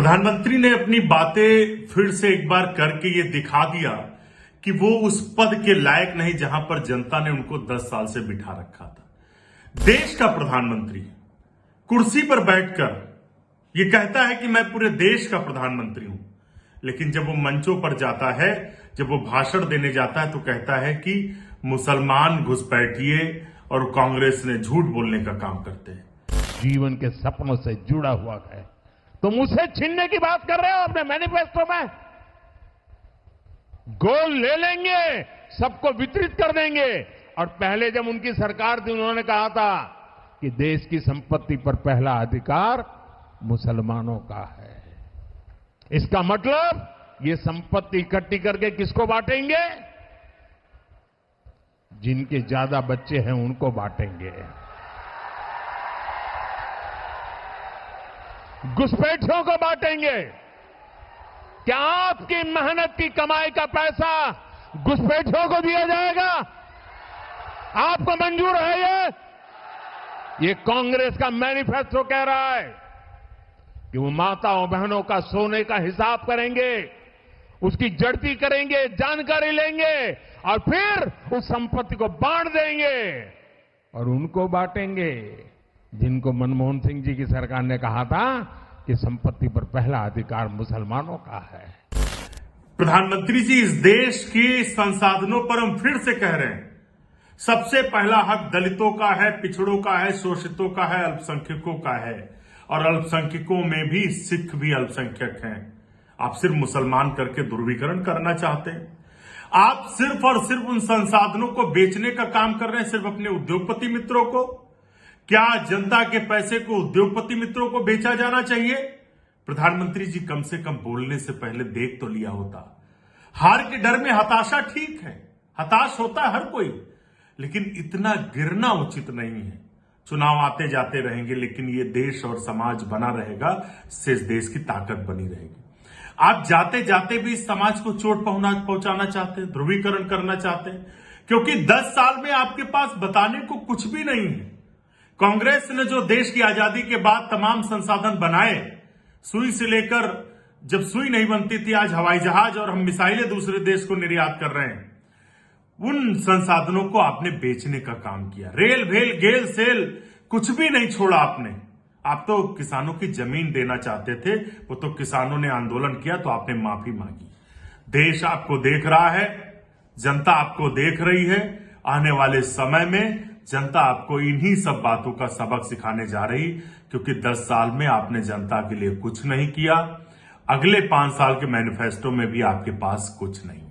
प्रधानमंत्री ने अपनी बातें फिर से एक बार करके ये दिखा दिया कि वो उस पद के लायक नहीं जहां पर जनता ने उनको 10 साल से बिठा रखा था। देश का प्रधानमंत्री कुर्सी पर बैठकर ये कहता है कि मैं पूरे देश का प्रधानमंत्री हूं, लेकिन जब वो मंचों पर जाता है, जब वो भाषण देने जाता है तो कहता है कि मुसलमान घुसपैठिए और कांग्रेस ने झूठ बोलने का काम करते हैं। जीवन के सपनों से जुड़ा हुआ है, तुम उसे छीनने की बात कर रहे हो अपने मैनिफेस्टो में। गोल ले लेंगे, सबको वितरित कर देंगे। और पहले जब उनकी सरकार थी उन्होंने कहा था कि देश की संपत्ति पर पहला अधिकार मुसलमानों का है। इसका मतलब ये संपत्ति इकट्ठी करके किसको बांटेंगे? जिनके ज्यादा बच्चे हैं उनको बांटेंगे। घुसपैठियों को बांटेंगे। क्या आपकी मेहनत की कमाई का पैसा घुसपैठियों को दिया जाएगा? आपको मंजूर है ये कांग्रेस का मैनिफेस्टो कह रहा है कि वो माताओं बहनों का सोने का हिसाब करेंगे, उसकी जड़ती करेंगे, जानकारी लेंगे और फिर उस संपत्ति को बांट देंगे। और उनको बांटेंगे जिनको मनमोहन सिंह जी की सरकार ने कहा था कि संपत्ति पर पहला अधिकार मुसलमानों का है। प्रधानमंत्री जी, इस देश के संसाधनों पर हम फिर से कह रहे हैं, सबसे पहला हक दलितों का है, पिछड़ों का है, शोषितों का है, अल्पसंख्यकों का है। और अल्पसंख्यकों में भी सिख भी अल्पसंख्यक हैं। आप सिर्फ मुसलमान करके ध्रुवीकरण करना चाहते हैं। आप सिर्फ और सिर्फ उन संसाधनों को बेचने का काम कर रहे हैं, सिर्फ अपने उद्योगपति मित्रों को। क्या जनता के पैसे को उद्योगपति मित्रों को बेचा जाना चाहिए? प्रधानमंत्री जी, कम से कम बोलने से पहले देख तो लिया होता। हार के डर में हताशा ठीक है, हताश होता है हर कोई, लेकिन इतना गिरना उचित नहीं है। चुनाव आते जाते रहेंगे, लेकिन ये देश और समाज बना रहेगा, इससे इस देश की ताकत बनी रहेगी। आप जाते जाते भी इस समाज को चोट पहुंचाना चाहते हैं, ध्रुवीकरण करना चाहते हैं, क्योंकि 10 साल में आपके पास बताने को कुछ भी नहीं है। कांग्रेस ने जो देश की आजादी के बाद तमाम संसाधन बनाए, सुई से लेकर जब सुई नहीं बनती थी, आज हवाई जहाज और हम मिसाइलें दूसरे देश को निर्यात कर रहे हैं, उन संसाधनों को आपने बेचने का काम किया। रेल भेल गेल सेल कुछ भी नहीं छोड़ा आपने। आप तो किसानों की जमीन देना चाहते थे, वो तो किसानों ने आंदोलन किया तो आपने माफी मांगी। देश आपको देख रहा है, जनता आपको देख रही है। आने वाले समय में जनता आपको इन्हीं सब बातों का सबक सिखाने जा रही, क्योंकि 10 साल में आपने जनता के लिए कुछ नहीं किया। अगले 5 साल के मैनिफेस्टो में भी आपके पास कुछ नहीं।